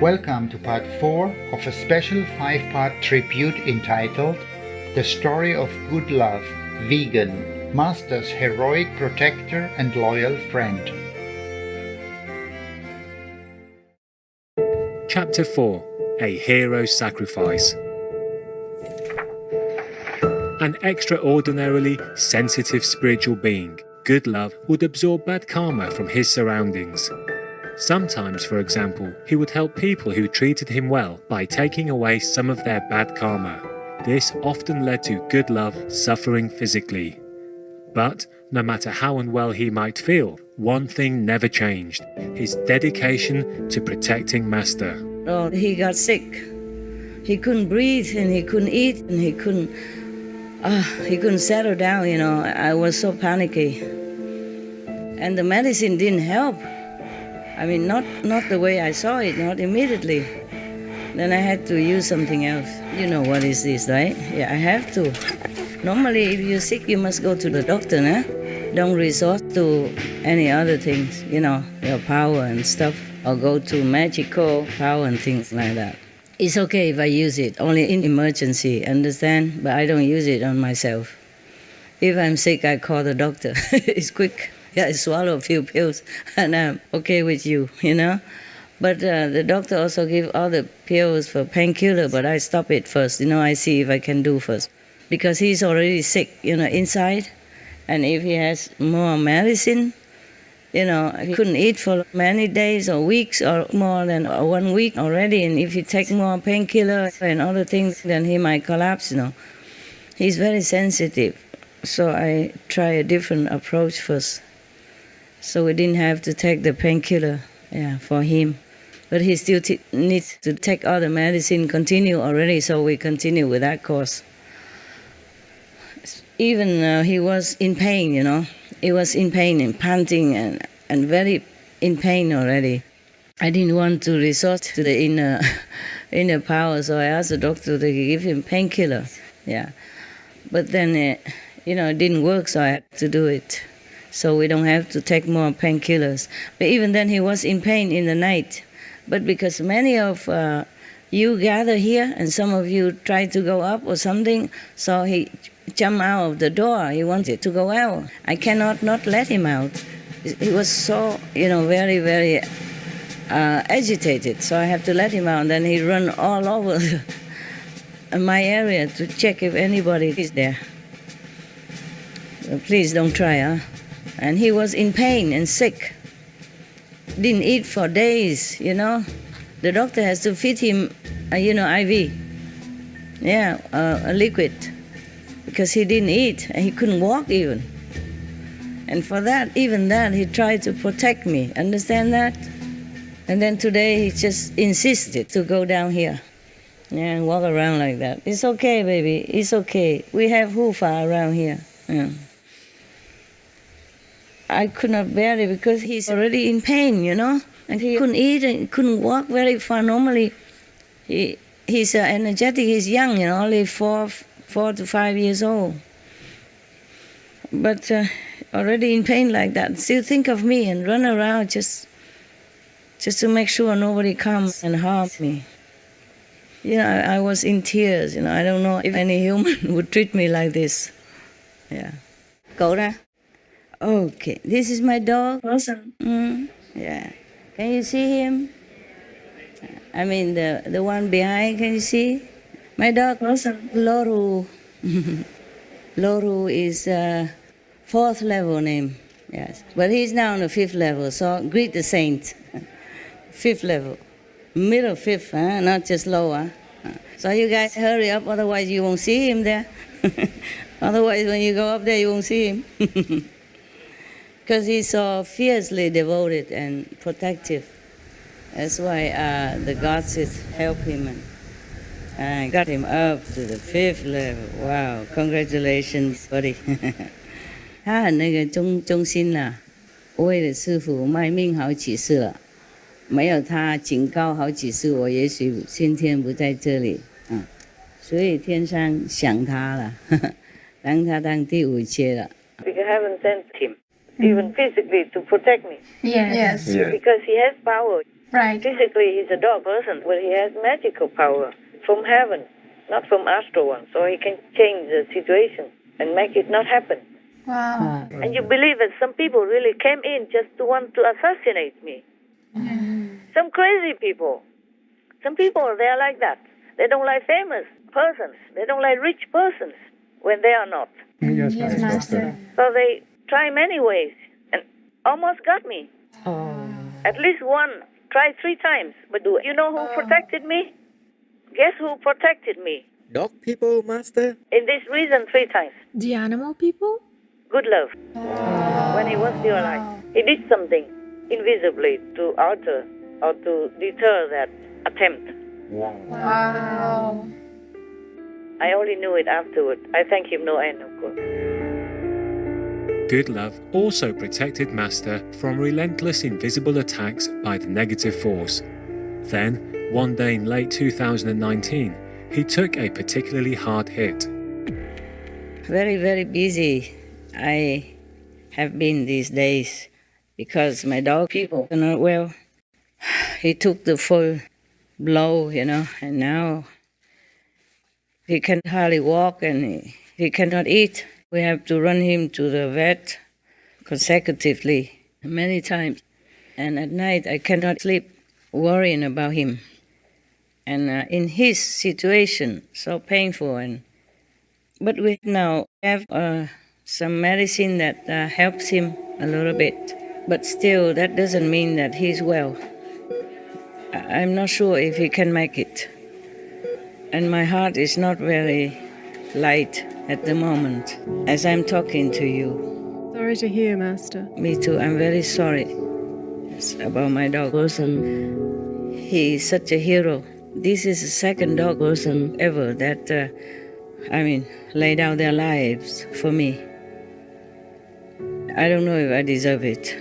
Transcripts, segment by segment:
Welcome to part 4 of a special 5-part tribute entitled The Story of Good Love, Vegan, Master's Heroic Protector and Loyal Friend. Chapter 4: A Hero's Sacrifice. An extraordinarily sensitive spiritual being, Good Love would absorb bad karma from his surroundings. Sometimes, for example, he would help people who treated him well by taking away some of their bad karma. This often led to Good Love suffering physically. But no matter how unwell he might feel, one thing never changed: his dedication to protecting Master. Oh, he got sick. He couldn't breathe and he couldn't eat and he couldn't settle down, I was so panicky. And the medicine didn't help. I mean, not the way I saw it, not immediately. Then I had to use something else. You know what is this, right? Yeah, I have to. Normally, if you're sick, you must go to the doctor, nah? Don't resort to any other things, your power and stuff, or go to magical power and things like that. It's okay if I use it, only in emergency, understand? But I don't use it on myself. If I'm sick, I call the doctor. It's quick. Yeah, I swallow a few pills and I'm okay with you, But the doctor also give all the pills for painkiller, but I stop it first, I see if I can do first. Because he's already sick, inside. And if he has more medicine, he couldn't eat for many days or weeks or more than 1 week already. And if he take more painkiller and other things, then he might collapse, He's very sensitive. So I try a different approach first. So we didn't have to take the painkiller, for him. But he still needs to take all the medicine, continue already, so we continue with that course. Even he was in pain, He was in pain and panting and very in pain already. I didn't want to resort to the inner power, so I asked the doctor to give him painkiller. Yeah. But then, it didn't work, so I had to do it. So we don't have to take more painkillers. But even then he was in pain in the night. But because many of you gather here and some of you try to go up or something, so he jumped out of the door. He wanted to go out. I cannot not let him out. He was so, very, very agitated. So I have to let him out. And then he run all over my area to check if anybody is there. Please don't try, huh? And he was in pain and sick. Didn't eat for days, The doctor has to feed him, IV. Yeah, a liquid. Because he didn't eat and he couldn't walk even. And for that, even that, he tried to protect me. Understand that? And then today he just insisted to go down here. Yeah, and walk around like that. It's okay, baby. It's okay. We have Hufa around here. Yeah. I could not bear it because he's already in pain, And he couldn't eat and couldn't walk very far. Normally, he's energetic, he's young, only 4 to 5 years old. But already in pain like that, still think of me and run around just to make sure nobody comes and harm me. I was in tears, I don't know if any human would treat me like this. Yeah. Go there. Okay, this is my dog. Awesome. Yeah. Can you see him? I mean, the one behind, can you see? My dog, awesome. Loru. Loru is 4th level name, yes. But he's now on the 5th level, so greet the saint. 5th level. Middle 5th, huh? Not just lower. So you guys hurry up, otherwise you won't see him there. Otherwise, when you go up there, you won't see him. Because he's so fiercely devoted and protective. That's why the gods help him and got him up to the 5th level. Wow, congratulations, buddy. 他很忠心啦，为了师父卖命好几次了。没有他警告好几次，我也许今天不在这里。所以天上想他了，当他当第5阶了。Because I haven't sent him. Even physically to protect me. Yes. Because he has power. Right. Physically, he's a dog person, but he has magical power from heaven, not from astral one. So he can change the situation and make it not happen. Wow. And you believe that some people really came in just to want to assassinate me. Some crazy people. Some people, they are like that. They don't like famous persons. They don't like rich persons when they are not. Yes, Master. So they try many ways and almost got me. At least one tried 3 times. But do you know who protected me? Guess who protected me? Dog people, Master. In this reason, 3 times. The animal people? Good love. When he was still alive. He did something invisibly to alter or to deter that attempt. Wow. I only knew it afterward. I thank him no end, of course. Good love also protected Master from relentless invisible attacks by the negative force. Then, one day in late 2019, he took a particularly hard hit. Very, very busy I have been these days because my dog people are not well. He took the full blow, and now he can hardly walk and he cannot eat. We have to run him to the vet consecutively many times. And at night I cannot sleep worrying about him. And in his situation, so painful. But we now have some medicine that helps him a little bit. But still, that doesn't mean that he's well. I'm not sure if he can make it. And my heart is not very light at the moment as I'm talking to you. Sorry to hear, Master. Me too. I'm very sorry about my dog person. He is such a hero. This is the second dog person ever that, laid down their lives for me. I don't know if I deserve it.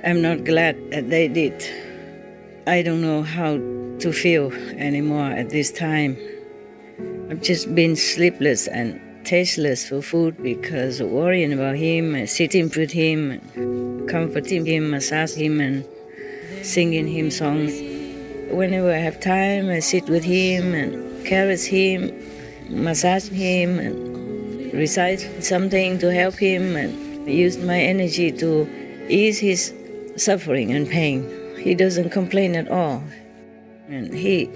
I'm not glad that they did. I don't know how to feel anymore at this time. I've just been sleepless and tasteless for food because worrying about him, sitting with him, comforting him, massaging him, and singing him songs. Whenever I have time, I sit with him and caress him, massage him, and recite something to help him, and use my energy to ease his suffering and pain. He doesn't complain at all. And he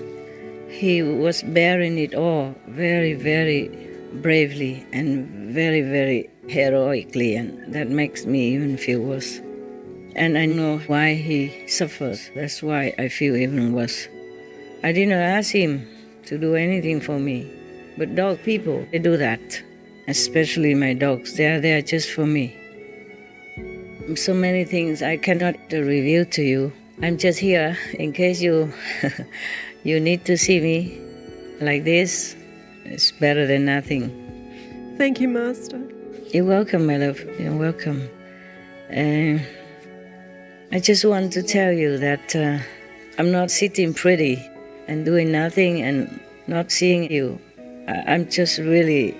was bearing it all very, very bravely and very, very heroically, and that makes me even feel worse. And I know why he suffers. That's why I feel even worse. I didn't ask him to do anything for me, but dog people, they do that. Especially my dogs, they are there just for me. So many things I cannot reveal to you. I'm just here in case you you need to see me like this. It's better than nothing. Thank you, Master. You're welcome, my love. You're welcome. I just want to tell you that I'm not sitting pretty and doing nothing and not seeing you. I'm just really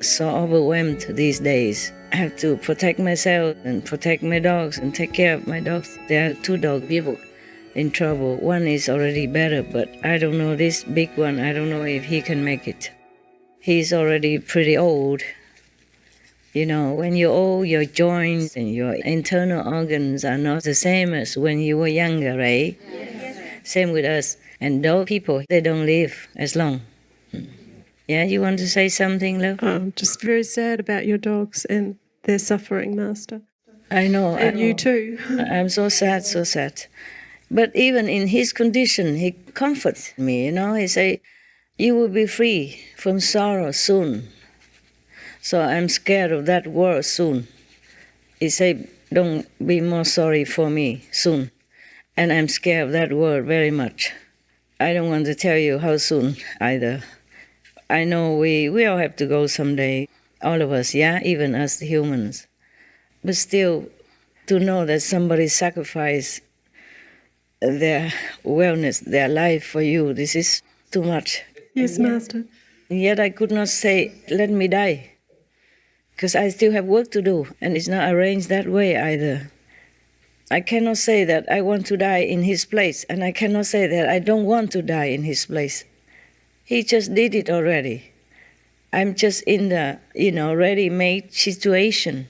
so overwhelmed these days. I have to protect myself and protect my dogs and take care of my dogs. There are 2 dog people in trouble. One is already better, but I don't know, this big one, I don't know if he can make it. He's already pretty old. When you're old, your joints and your internal organs are not the same as when you were younger, right? Yes. Same with us. And dog people, they don't live as long. Yeah, you want to say something, love? I'm just very sad about your dogs and their suffering, Master. I know. And you too. I'm so sad, so sad. But even in his condition, he comforts me, He say, you will be free from sorrow soon. So I'm scared of that word soon. He say, don't be more sorry for me soon. And I'm scared of that word very much. I don't want to tell you how soon either. I know we all have to go someday, all of us, yeah, even us humans. But still, to know that somebody sacrificed their wellness, their life for you, this is too much. Yes, Master. And yet I could not say, let me die, because I still have work to do, and it's not arranged that way either. I cannot say that I want to die in his place, and I cannot say that I don't want to die in his place. He just did it already. I'm just in the, ready-made situation.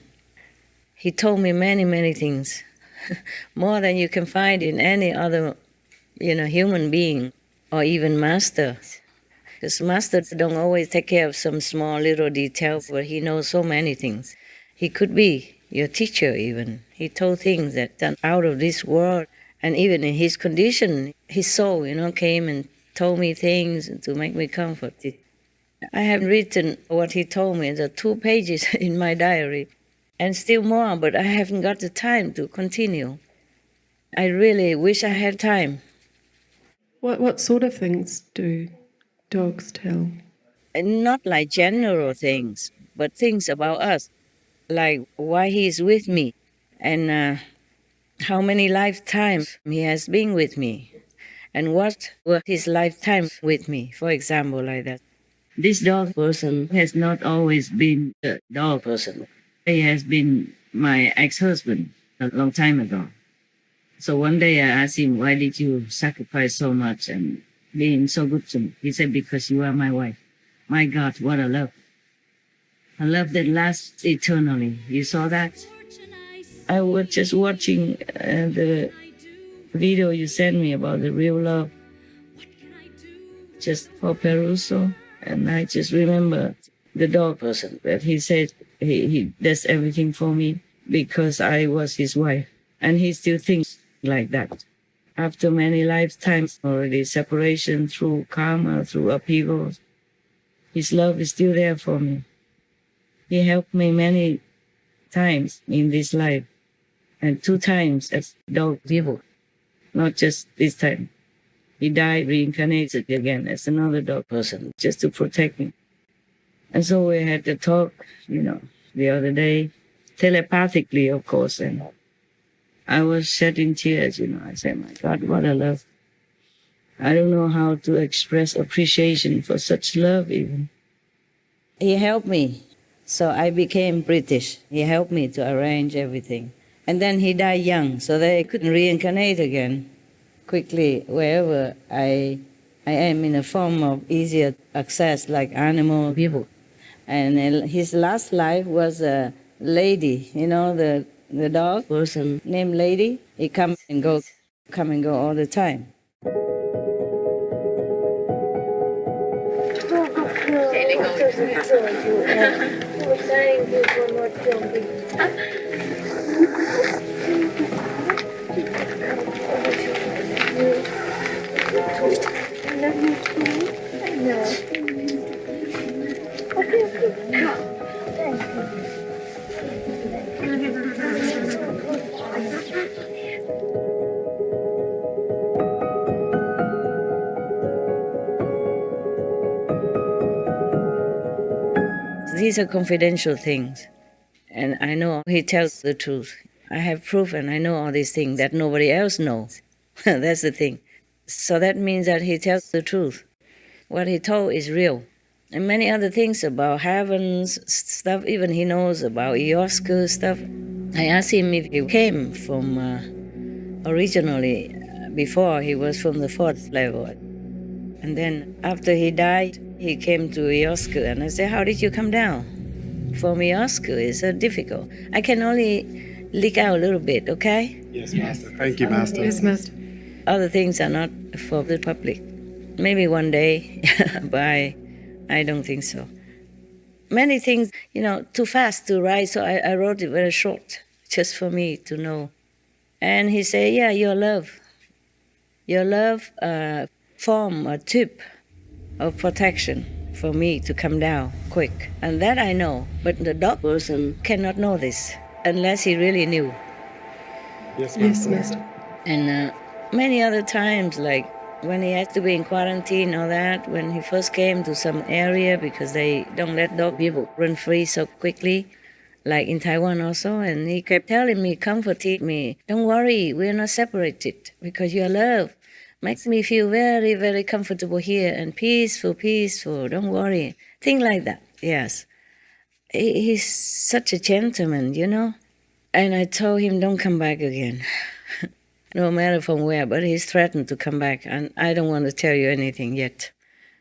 He told me many, many things, more than you can find in any other, human being or even master. Because master don't always take care of some small little details, but he knows so many things. He could be your teacher even. He told things that are out of this world. And even in his condition, his soul, came and told me things to make me comforted. I have written what he told me, the 2 pages in my diary, and still more, but I haven't got the time to continue. I really wish I had time. What sort of things do dogs tell? And not like general things, but things about us, like why he is with me, and how many lifetimes he has been with me, and what were his lifetime with me, for example, like that. This dog person has not always been a dog person. He has been my ex-husband a long time ago. So one day I asked him, why did you sacrifice so much and being so good to me? He said, because you are my wife. My God, what a love. A love that lasts eternally. You saw that? I was just watching the video you sent me about the real love, just for Peruso. And I just remember the dog person that he said he does everything for me because I was his wife. And he still thinks like that. After many lifetimes already, separation through karma, through upheavals, his love is still there for me. He helped me many times in this life, and 2 times as dog people, not just this time. He died, reincarnated again as another dog person, just to protect me. And so we had to talk, the other day, telepathically, of course, and I was shedding tears, I said, my God, what a love. I don't know how to express appreciation for such love even. He helped me, so I became British. He helped me to arrange everything. And then he died young, so they couldn't reincarnate again quickly wherever I am in a form of easier access like animal people. And his last life was a lady, the dog person named Lady. He come and go all the time. These are confidential things, and I know he tells the truth. I have proof and I know all these things that nobody else knows. That's the thing. So that means that he tells the truth. What he told is real. And many other things about heavens stuff, even he knows about ayahuasca stuff. I asked him if he came from, originally, before he was from the 4th level. And then after he died, he came to ayahuasca, and I said, how did you come down? For me, ayahuasca is difficult. I can only leak out a little bit, okay? Yes, Master. Thank you, Master. Yes, Master. Other things are not for the public. Maybe one day, but I don't think so. Many things, too fast to write, so I wrote it very short, just for me to know. And he said, yeah, your love form a tip of protection for me to come down quick. And that I know, but the dog person cannot know this unless he really knew. Yes, Master. Yes, Master. And many other times, like when he had to be in quarantine or that, when he first came to some area because they don't let dog people run free so quickly, like in Taiwan also, and he kept telling me, comforting me, don't worry, we're not separated because your love makes me feel very, very comfortable here and peaceful, don't worry. Things like that, yes. He's such a gentleman, And I told him, don't come back again. No matter from where, but he's threatened to come back, and I don't want to tell you anything yet.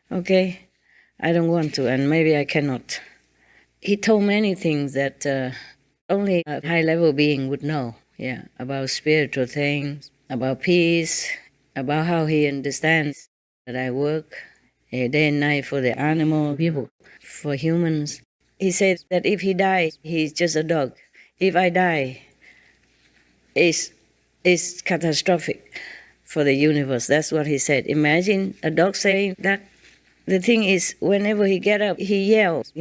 Okay? I don't want to, and maybe I cannot. He told many things that only a high-level being would know, about spiritual things, about peace, about how he understands that I work day and night for the animal people, for humans. He said that if he dies, he's just a dog. If I die, it's catastrophic for the universe. That's what he said. Imagine a dog saying that. The thing is, whenever he get up, he yells,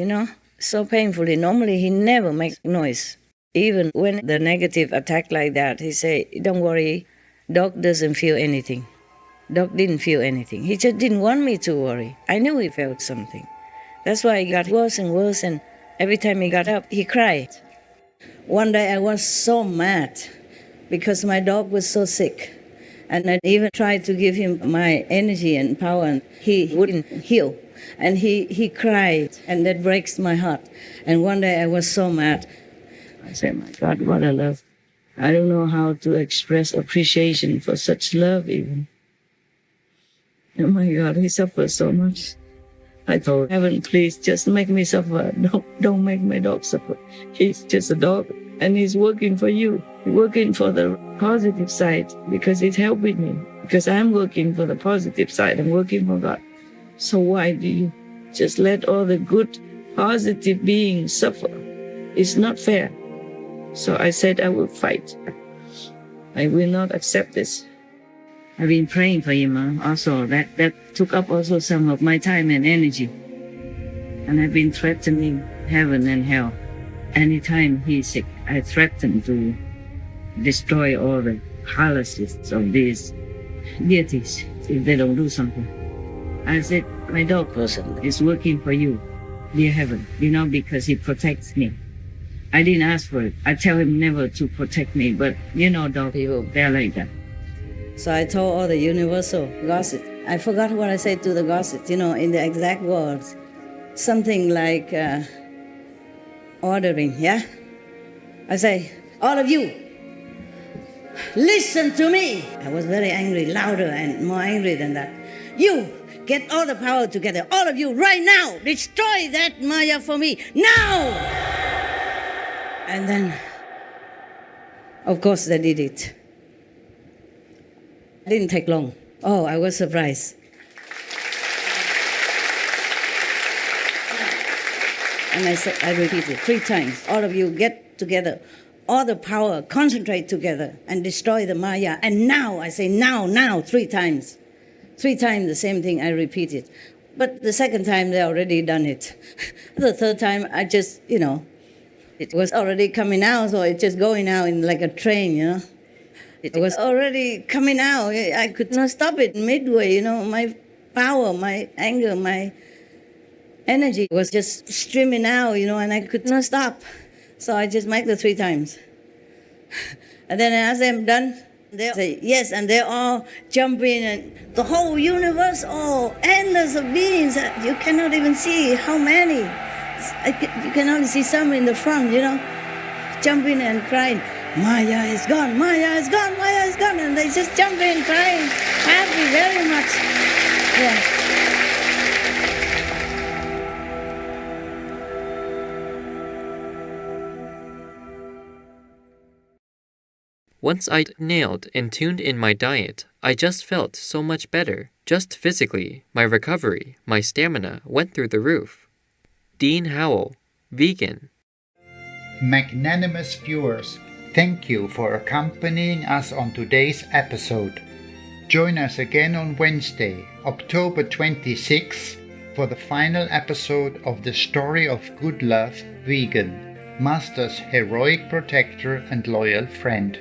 so painfully. Normally, he never makes noise. Even when the negative attack like that, he say, don't worry, dog doesn't feel anything. Dog didn't feel anything. He just didn't want me to worry. I knew he felt something. That's why it got worse and worse, and every time he got up, he cried. One day I was so mad because my dog was so sick. And I even tried to give him my energy and power, and he wouldn't heal. And he cried, and that breaks my heart. And one day I was so mad. I said, my God, what a love. I don't know how to express appreciation for such love even. Oh my God, he suffers so much. I told heaven, please just make me suffer. Don't make my dog suffer. He's just a dog, and he's working for you. He's working for the positive side because it's helping me. Because I'm working for the positive side. I'm working for God. So why do you just let all the good, positive beings suffer? It's not fair. So I said I will fight. I will not accept this. I've been praying for him also. That took up also some of my time and energy. And I've been threatening heaven and hell. Anytime he's sick, I threaten to destroy all the palaces of these deities if they don't do something. I said, my dog person is working for you, dear heaven, because he protects me. I didn't ask for it. I tell him never to protect me, but dog people, they're like that. So I told all the universal gossips. I forgot what I said to the gossips, in the exact words. Something like ordering, I say, all of you, listen to me. I was very angry, louder and more angry than that. You, get all the power together, all of you, right now. Destroy that Maya for me, now! And then, of course, they did it. It didn't take long. Oh, I was surprised. And I repeated 3 times. All of you get together. All the power, concentrate together and destroy the Maya. And now, I say now, 3 times. 3 times the same thing I repeated. But the second time they already done it. The third time I just, it was already coming out, so it's just going out in like a train, It was already coming out. I could not stop it midway, my power, my anger, my energy was just streaming out, and I could not stop. So I just make the 3 times. And then I ask them, done? They say, yes, and they're all jumping, and the whole universe, endless of beings. You cannot even see how many. You can only see some in the front, jumping and crying, Maya is gone, Maya is gone, Maya is gone. And they just jumping and crying, happy very much. Yeah. Once I'd nailed and tuned in my diet, I just felt so much better. Just physically, my recovery, my stamina went through the roof. Dean Howell, vegan. Magnanimous viewers, thank you for accompanying us on today's episode. Join us again on Wednesday, October 26th, for the final episode of the story of good love, Vegan, Master's heroic protector and loyal friend.